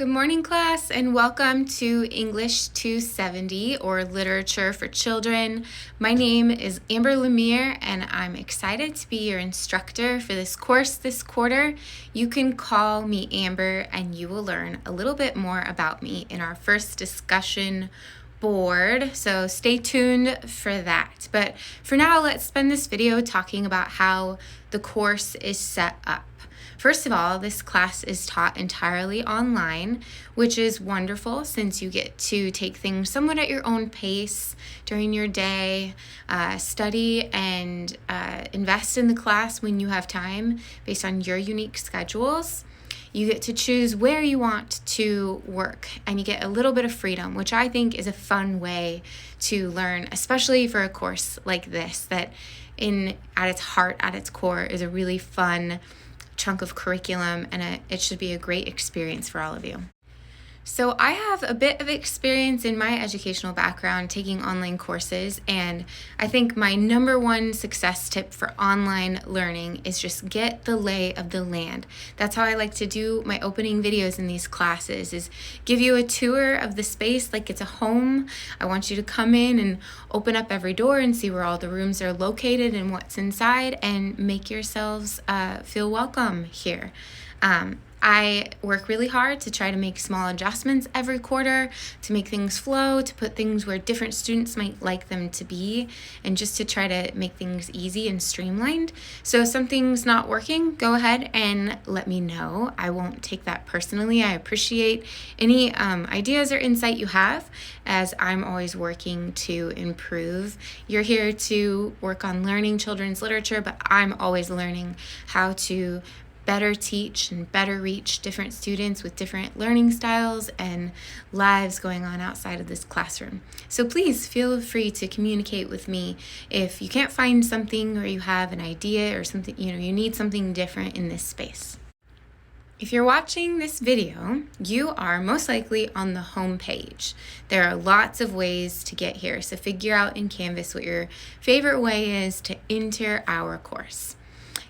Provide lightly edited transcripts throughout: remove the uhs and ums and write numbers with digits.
Good morning, class, and welcome to English 270, or Literature for Children. My name is Amber Lemire, and I'm excited to be your instructor for this course this quarter. You can call me Amber, and you will learn a little bit more about me in our first discussion board, so stay tuned for that. But for now, let's spend this video talking about how the course is set up. First of all, this class is taught entirely online, which is wonderful since you get to take things somewhat at your own pace during your day, study and invest in the class when you have time based on your unique schedules. You get to choose where you want to work, and you get a little bit of freedom, which I think is a fun way to learn, especially for a course like this that at its heart, at its core, is a really fun chunk of curriculum, and it should be a great experience for all of you. So I have a bit of experience in my educational background taking online courses, and I think my number one success tip for online learning is just get the lay of the land. That's how I like to do my opening videos in these classes, is give you a tour of the space like it's a home. I want you to come in and open up every door and see where all the rooms are located and what's inside, and make yourselves feel welcome here. I work really hard to try to make small adjustments every quarter to make things flow, to put things where different students might like them to be, and just to try to make things easy and streamlined. So if something's not working, go ahead and let me know. I won't take that personally. I appreciate any ideas or insight you have, as I'm always working to improve. You're here to work on learning children's literature, but I'm always learning how to better teach and better reach different students with different learning styles and lives going on outside of this classroom. So please feel free to communicate with me if you can't find something, or you have an idea or something, you need something different in this space. If you're watching this video, you are most likely on the home page. There are lots of ways to get here, so figure out in Canvas what your favorite way is to enter our course.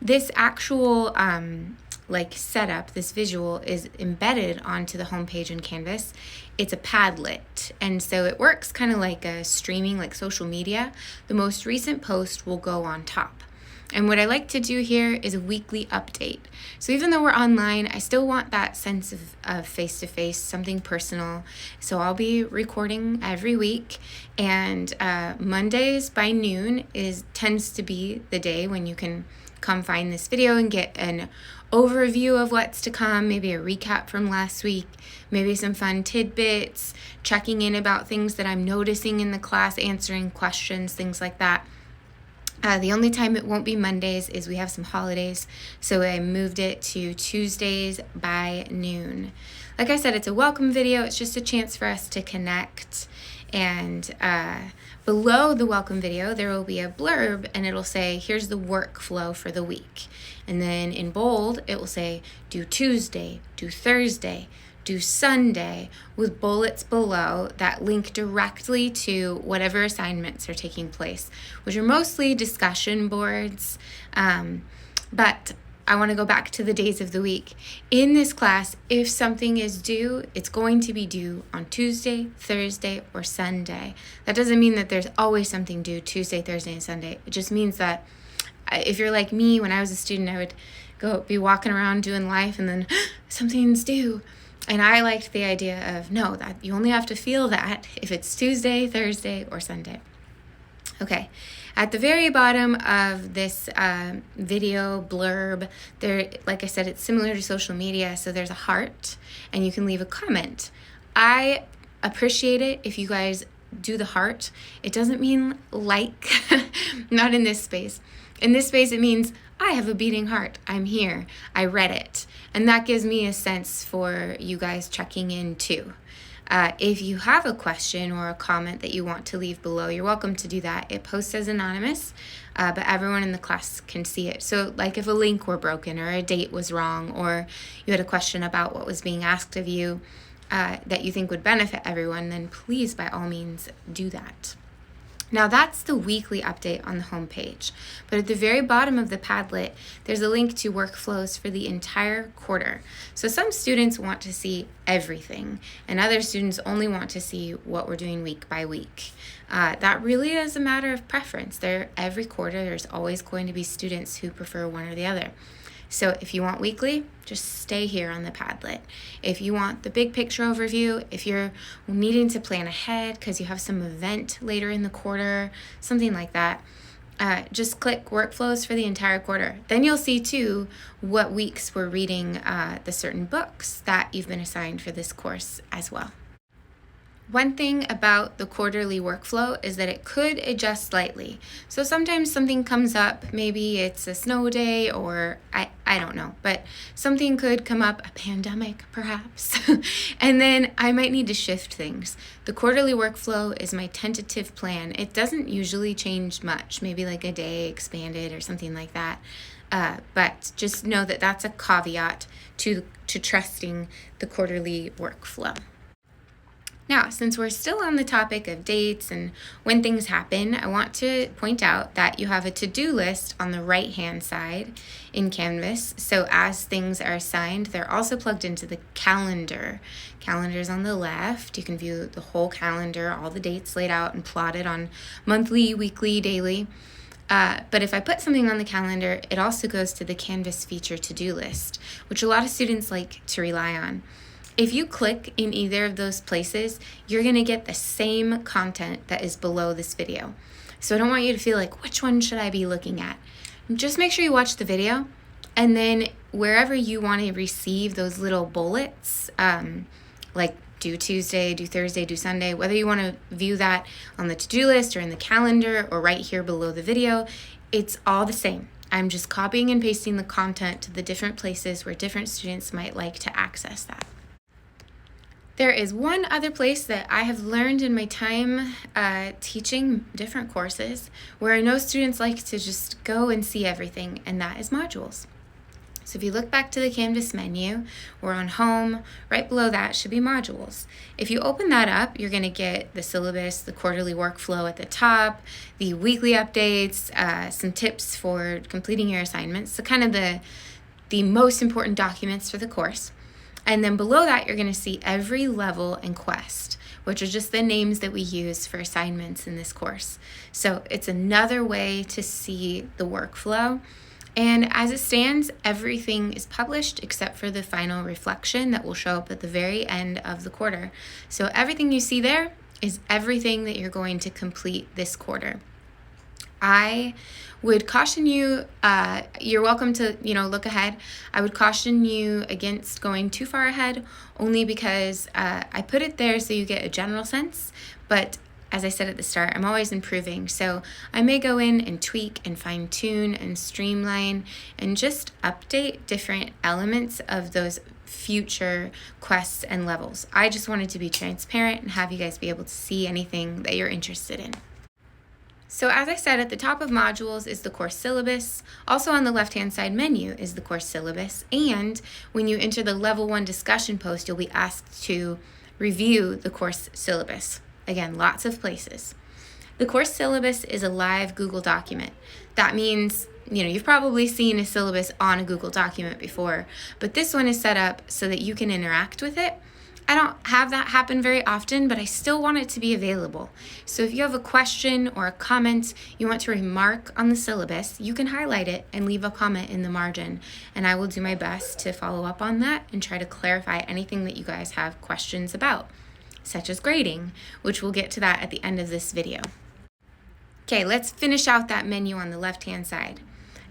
This actual setup, this visual, is embedded onto the homepage in Canvas. It's a Padlet, and so it works kind of like a streaming, like social media. The most recent post will go on top. And what I like to do here is a weekly update. So even though we're online, I still want that sense of face-to-face, something personal. So I'll be recording every week, and Mondays by noon tends to be the day when you can come find this video and get an overview of what's to come, maybe a recap from last week, maybe some fun tidbits, checking in about things that I'm noticing in the class, answering questions, things like that. The only time it won't be Mondays is we have some holidays, so I moved it to Tuesdays by noon. Like I said, it's a welcome video. It's just a chance for us to connect. And below the welcome video, there will be a blurb, and it'll say, here's the workflow for the week. And then in bold, it will say, do Tuesday, do Thursday, do Sunday, with bullets below that link directly to whatever assignments are taking place, which are mostly discussion boards. But I want to go back to the days of the week. In this class, if something is due, it's going to be due on Tuesday, Thursday, or Sunday. That doesn't mean that there's always something due Tuesday, Thursday, and Sunday. It just means that if you're like me, when I was a student, I would be walking around doing life, and then something's due. And I liked the idea of, no, that you only have to feel that if it's Tuesday, Thursday, or Sunday. Okay, at the very bottom of this video blurb, there, like I said, it's similar to social media, so there's a heart, and you can leave a comment. I appreciate it if you guys do the heart. It doesn't mean like, not in this space. In this space, it means I have a beating heart. I'm here. I read it. And that gives me a sense for you guys checking in too. If you have a question or a comment that you want to leave below, you're welcome to do that. It posts as anonymous, but everyone in the class can see it. So like if a link were broken, or a date was wrong, or you had a question about what was being asked of you that you think would benefit everyone, then please, by all means, do that. Now that's the weekly update on the home page, but at the very bottom of the Padlet, there's a link to workflows for the entire quarter. So some students want to see everything, and other students only want to see what we're doing week by week. That really is a matter of preference. Every quarter, there's always going to be students who prefer one or the other. So if you want weekly, just stay here on the Padlet. If you want the big picture overview, if you're needing to plan ahead because you have some event later in the quarter, something like that, just click workflows for the entire quarter. Then you'll see too what weeks we're reading the certain books that you've been assigned for this course as well. One thing about the quarterly workflow is that it could adjust slightly. So sometimes something comes up, maybe it's a snow day or I don't know, but something could come up, a pandemic perhaps, and then I might need to shift things. The quarterly workflow is my tentative plan. It doesn't usually change much, maybe like a day expanded or something like that. But just know that that's a caveat to trusting the quarterly workflow. Now, since we're still on the topic of dates and when things happen, I want to point out that you have a to-do list on the right-hand side in Canvas. So as things are assigned, they're also plugged into the calendar. Calendar's on the left. You can view the whole calendar, all the dates laid out and plotted on monthly, weekly, daily. But if I put something on the calendar, it also goes to the Canvas feature to-do list, which a lot of students like to rely on. If you click in either of those places, you're going to get the same content that is below this video. So I don't want you to feel like, which one should I be looking at? Just make sure you watch the video, and then wherever you want to receive those little bullets, like do Tuesday, do Thursday, do Sunday, whether you want to view that on the to-do list or in the calendar or right here below the video, it's all the same. I'm just copying and pasting the content to the different places where different students might like to access that. There is one other place that I have learned in my time teaching different courses where I know students like to just go and see everything, and that is modules. So if you look back to the Canvas menu, we're on home, right below that should be modules. If you open that up, you're gonna get the syllabus, the quarterly workflow at the top, the weekly updates, some tips for completing your assignments, so kind of the most important documents for the course. And then below that, you're going to see every level and quest, which are just the names that we use for assignments in this course. So it's another way to see the workflow. And as it stands, everything is published except for the final reflection that will show up at the very end of the quarter. So everything you see there is everything that you're going to complete this quarter. I would caution you, you're welcome to, look ahead. I would caution you against going too far ahead, only because I put it there so you get a general sense, but as I said at the start, I'm always improving. So I may go in and tweak and fine tune and streamline and just update different elements of those future quests and levels. I just wanted to be transparent and have you guys be able to see anything that you're interested in. So as I said, at the top of modules is the course syllabus. Also on the left-hand side menu is the course syllabus. And when you enter the level 1 discussion post, you'll be asked to review the course syllabus. Again, lots of places. The course syllabus is a live Google document. That means, you've probably seen a syllabus on a Google document before, but this one is set up so that you can interact with it. I don't have that happen very often, but I still want it to be available. So if you have a question or a comment you want to remark on the syllabus, you can highlight it and leave a comment in the margin. And I will do my best to follow up on that and try to clarify anything that you guys have questions about, such as grading, which we'll get to that at the end of this video. Okay, let's finish out that menu on the left-hand side.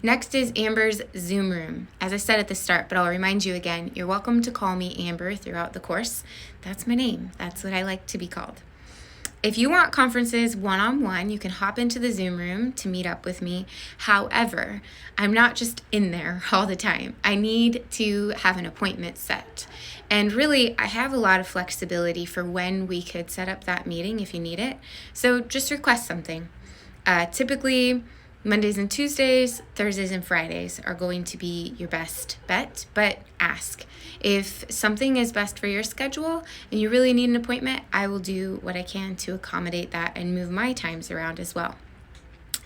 Next is Amber's Zoom room. As I said at the start, but I'll remind you again, you're welcome to call me Amber throughout the course. That's my name. That's what I like to be called. If you want conferences one-on-one, you can hop into the Zoom room to meet up with me. However, I'm not just in there all the time. I need to have an appointment set. And really, I have a lot of flexibility for when we could set up that meeting if you need it. So just request something. Typically, Mondays and Tuesdays, Thursdays and Fridays are going to be your best bet, but ask. If something is best for your schedule and you really need an appointment, I will do what I can to accommodate that and move my times around as well.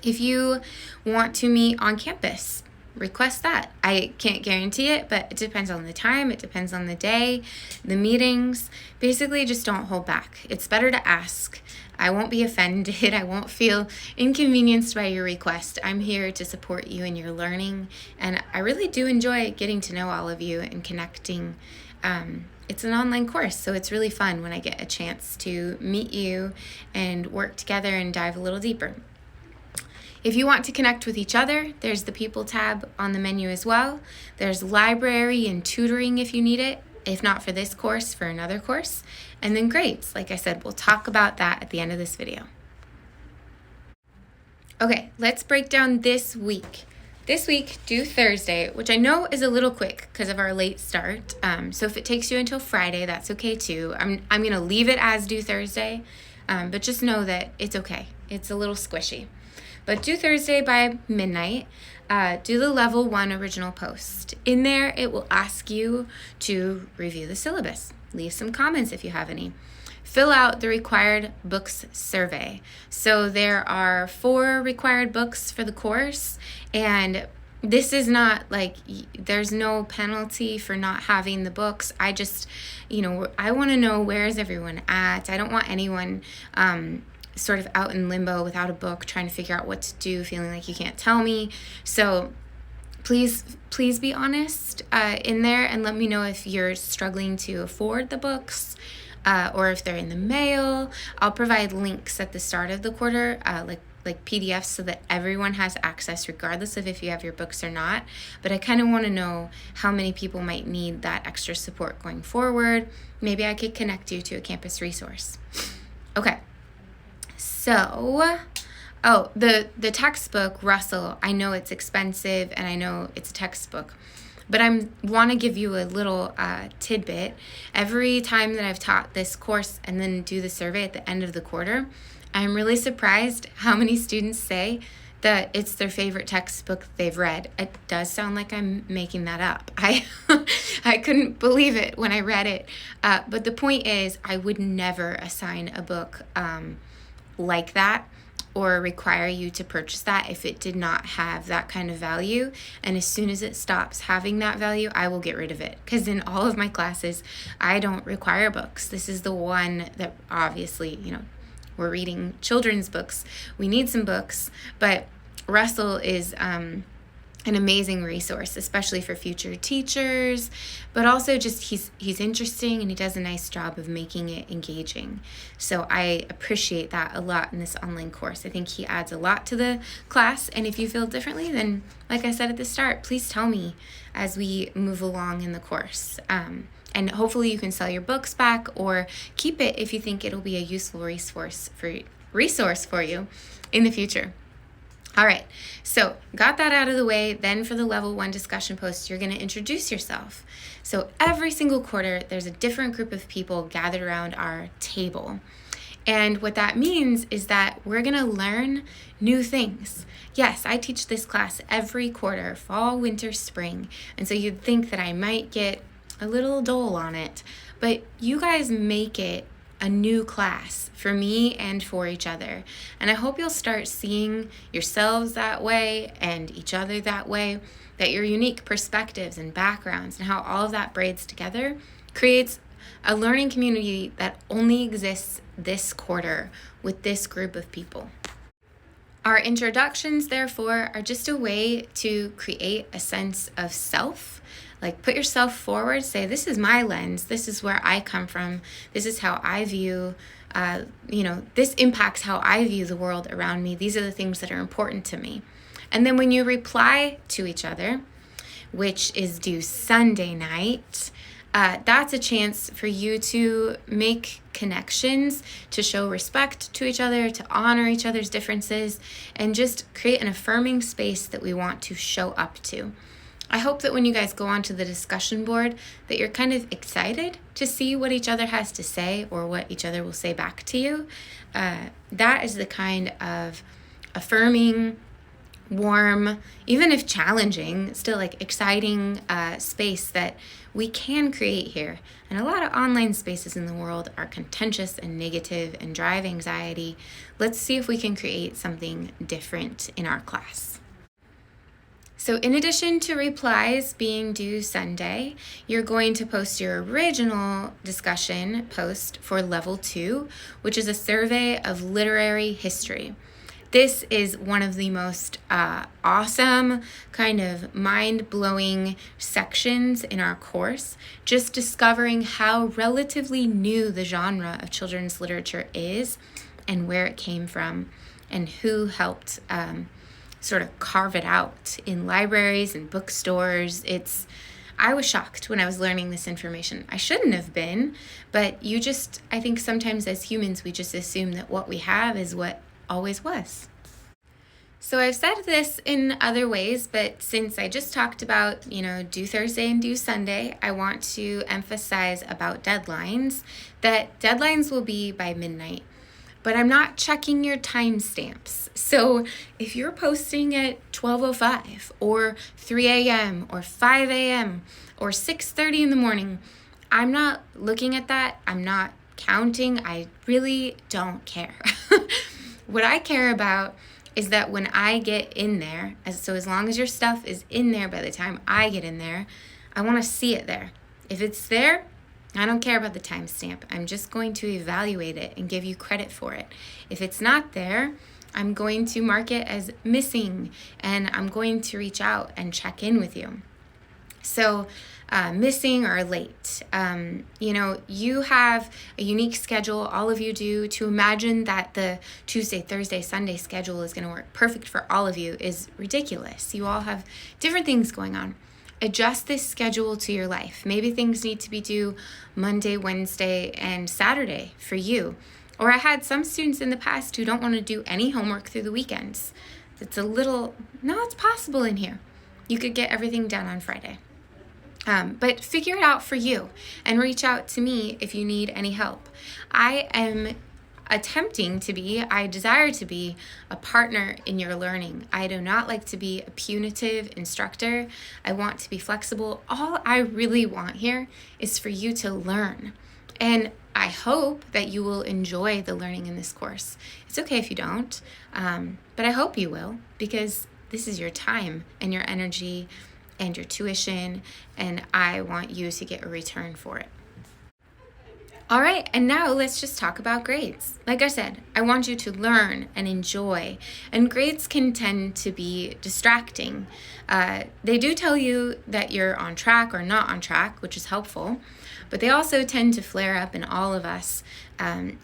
If you want to meet on campus, request that. I can't guarantee it, but it depends on the time, it depends on the day, the meetings. Basically, just don't hold back. It's better to ask. I won't be offended. I won't feel inconvenienced by your request. I'm here to support you in your learning, and I really do enjoy getting to know all of you and connecting. It's an online course, so it's really fun when I get a chance to meet you and work together and dive a little deeper. If you want to connect with each other, there's the People tab on the menu as well. There's library and tutoring if you need it, if not for this course, for another course. And then grades. Like I said, we'll talk about that at the end of this video. Okay, let's break down this week. This week, due Thursday, which I know is a little quick because of our late start. So if it takes you until Friday, that's okay too. I'm going to leave it as due Thursday, but just know that it's okay. It's a little squishy. But due Thursday by midnight, do the level 1 original post. In there, it will ask you to review the syllabus. Leave some comments if you have any. Fill out the required books survey. So there are 4 required books for the course, and this is not like there's no penalty for not having the books. I just, I want to know where is everyone at. I don't want anyone sort of out in limbo without a book, trying to figure out what to do, feeling like you can't tell me. So please be honest in there and let me know if you're struggling to afford the books or if they're in the mail. I'll provide links at the start of the quarter, like PDFs, so that everyone has access regardless of if you have your books or not. But I kind of want to know how many people might need that extra support going forward. Maybe I could connect you to a campus resource. Okay. So, the textbook, Russell, I know it's expensive and I know it's a textbook, but I want to give you a little tidbit. Every time that I've taught this course and then do the survey at the end of the quarter, I'm really surprised how many students say that it's their favorite textbook they've read. It does sound like I'm making that up. I couldn't believe it when I read it, but the point is I would never assign a book like that or require you to purchase that if it did not have that kind of value. And as soon as it stops having that value, I will get rid of it, because in all of my classes I don't require books. This is the one that obviously, we're reading children's books, we need some books, but Russell is an amazing resource, especially for future teachers, but also just he's interesting and he does a nice job of making it engaging. So I appreciate that a lot in this online course. I think he adds a lot to the class, and if you feel differently, then like I said at the start, please tell me as we move along in the course. And hopefully you can sell your books back or keep it if you think it'll be a useful resource for you in the future. All right, so got that out of the way. Then for the level 1 discussion post, you're going to introduce yourself. So every single quarter, there's a different group of people gathered around our table. And what that means is that we're going to learn new things. Yes, I teach this class every quarter, fall, winter, spring. And so you'd think that I might get a little dull on it, but you guys make it a new class for me and for each other. And I hope you'll start seeing yourselves that way and each other that way, that your unique perspectives and backgrounds and how all of that braids together creates a learning community that only exists this quarter with this group of people. Our introductions, therefore, are just a way to create a sense of self. Like, put yourself forward, say, this is my lens, this is where I come from, this is how I view, this impacts how I view the world around me. These are the things that are important to me. And then when you reply to each other, which is due Sunday night, that's a chance for you to make connections, to show respect to each other, to honor each other's differences, and just create an affirming space that we want to show up to. I hope that when you guys go onto the discussion board that you're kind of excited to see what each other has to say or what each other will say back to you. That is the kind of affirming, warm, even if challenging, still like exciting space that we can create here. And a lot of online spaces in the world are contentious and negative and drive anxiety. Let's see if we can create something different in our class. So in addition to replies being due Sunday, you're going to post your original discussion post for level 2, which is a survey of literary history. This is one of the most awesome, kind of mind-blowing sections in our course, just discovering how relatively new the genre of children's literature is and where it came from and who helped sort of carve it out in libraries and bookstores. I was shocked when I was learning this information. I shouldn't have been, but I think sometimes as humans, we just assume that what we have is what always was. So I've said this in other ways, but since I just talked about, due Thursday and due Sunday, I want to emphasize about deadlines, that deadlines will be by midnight. But I'm not checking your timestamps. So if you're posting at 12:05 or 3 a.m. or 5 a.m. or 6:30 in the morning, I'm not looking at that. I'm not counting. I really don't care. What I care about is that when I get in there, as long as your stuff is in there by the time I get in there, I want to see it there. If it's there, I don't care about the timestamp. I'm just going to evaluate it and give you credit for it. If it's not there, I'm going to mark it as missing, and I'm going to reach out and check in with you. So missing or late, you have a unique schedule, all of you do. To imagine that the Tuesday, Thursday, Sunday schedule is going to work perfect for all of you is ridiculous. You all have different things going on. Adjust this schedule to your life. Maybe things need to be due Monday, Wednesday, and Saturday for you. Or I had some students in the past who don't want to do any homework through the weekends. It's possible in here. You could get everything done on Friday. But figure it out for you and reach out to me if you need any help. I desire to be a partner in your learning. I do not like to be a punitive instructor. I want to be flexible. All I really want here is for you to learn. And I hope that you will enjoy the learning in this course. It's okay if you don't, but I hope you will, because this is your time and your energy and your tuition, and I want you to get a return for it. All right, and now let's just talk about grades. Like I said, I want you to learn and enjoy, and grades can tend to be distracting. They do tell you that you're on track or not on track, which is helpful, but they also tend to flare up in all of us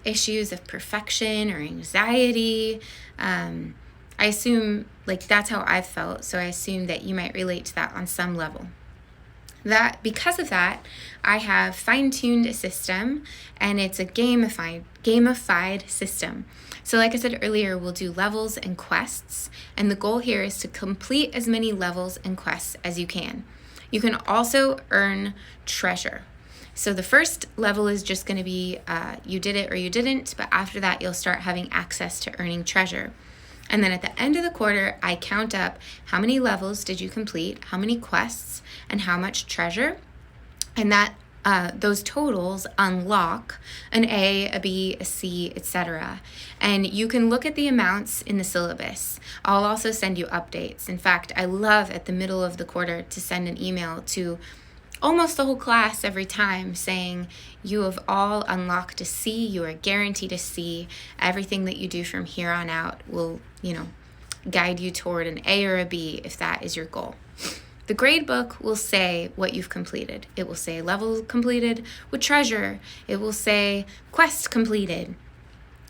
issues of perfection or anxiety. I assume that's how I've felt, so I assume that you might relate to that on some level. Because of that, I have fine-tuned a system, and it's a gamified system. So like I said earlier, we'll do levels and quests, and the goal here is to complete as many levels and quests as you can. You can also earn treasure. So the first level is just going to be you did it or you didn't, but after that you'll start having access to earning treasure. And then at the end of the quarter, I count up how many levels did you complete, how many quests, and how much treasure. And that those totals unlock an A, a B, a C, etc. And you can look at the amounts in the syllabus. I'll also send you updates. In fact, I love at the middle of the quarter to send an email to almost the whole class every time saying you have all unlocked a C, you are guaranteed a C. Everything that you do from here on out will, guide you toward an A or a B if that is your goal. The grade book will say what you've completed. It will say level completed with treasure. It will say quest completed.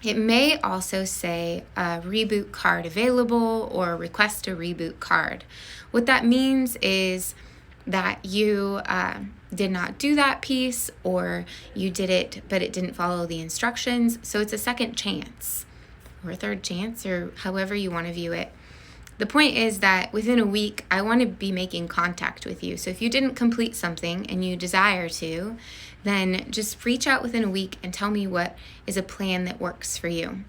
It may also say a reboot card available or request a reboot card. What that means is that you did not do that piece, or you did it but it didn't follow the instructions. So it's a second chance or a third chance, or however you want to view it. The point is that within a week, I want to be making contact with you. So if you didn't complete something and you desire to, then just reach out within a week and tell me what is a plan that works for you.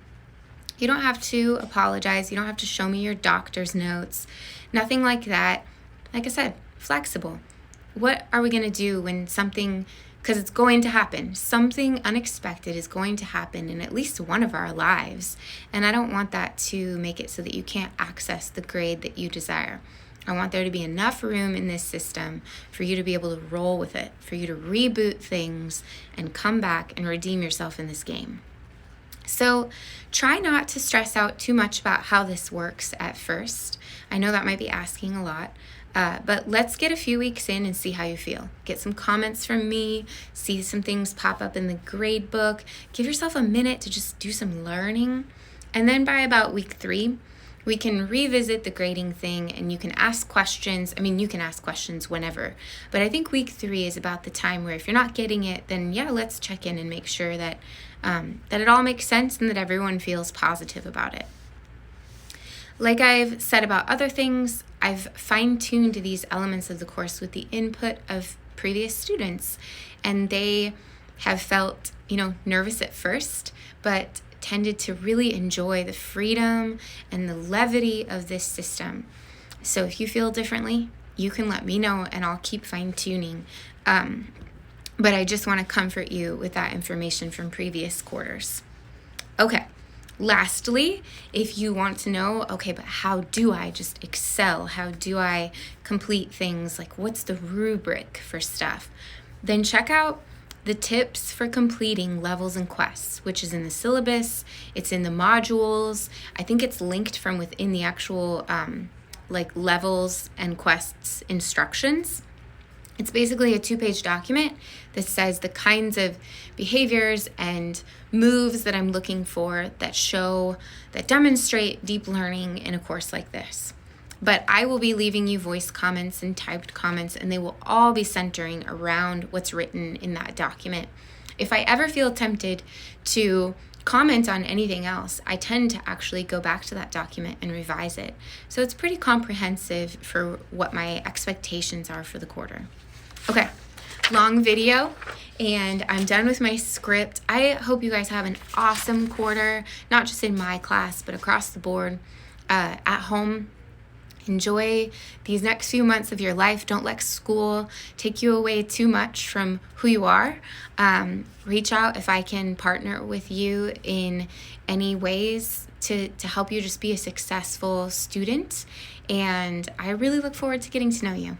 You don't have to apologize. You don't have to show me your doctor's notes. Nothing like that. Like I said, flexible. What are we going to do when something, because it's going to happen, something unexpected is going to happen in at least one of our lives. And I don't want that to make it so that you can't access the grade that you desire. I want there to be enough room in this system for you to be able to roll with it, for you to reboot things and come back and redeem yourself in this game. So try not to stress out too much about how this works at first. I know that might be asking a lot, but let's get a few weeks in and see how you feel. Get some comments from me, see some things pop up in the grade book. Give yourself a minute to just do some learning. And then by about week 3, we can revisit the grading thing and you can ask questions. I mean, you can ask questions whenever, but I think week 3 is about the time where if you're not getting it, then yeah, let's check in and make sure that that it all makes sense and that everyone feels positive about it. Like I've said about other things, I've fine-tuned these elements of the course with the input of previous students, and they have felt, nervous at first, but tended to really enjoy the freedom and the levity of this system. So if you feel differently, you can let me know and I'll keep fine-tuning. But I just want to comfort you with that information from previous quarters. Okay. Lastly, if you want to know, okay, but how do I just excel? How do I complete things? Like, what's the rubric for stuff? Then check out the tips for completing levels and quests, which is in the syllabus. It's in the modules. I think it's linked from within the actual levels and quests instructions. It's basically a 2-page document that says the kinds of behaviors and moves that I'm looking for that demonstrate deep learning in a course like this. But I will be leaving you voice comments and typed comments, and they will all be centering around what's written in that document. If I ever feel tempted to comment on anything else, I tend to actually go back to that document and revise it. So it's pretty comprehensive for what my expectations are for the quarter. Okay, long video, and I'm done with my script. I hope you guys have an awesome quarter, not just in my class, but across the board, at home. Enjoy these next few months of your life. Don't let school take you away too much from who you are. Reach out if I can partner with you in any ways to help you just be a successful student. And I really look forward to getting to know you.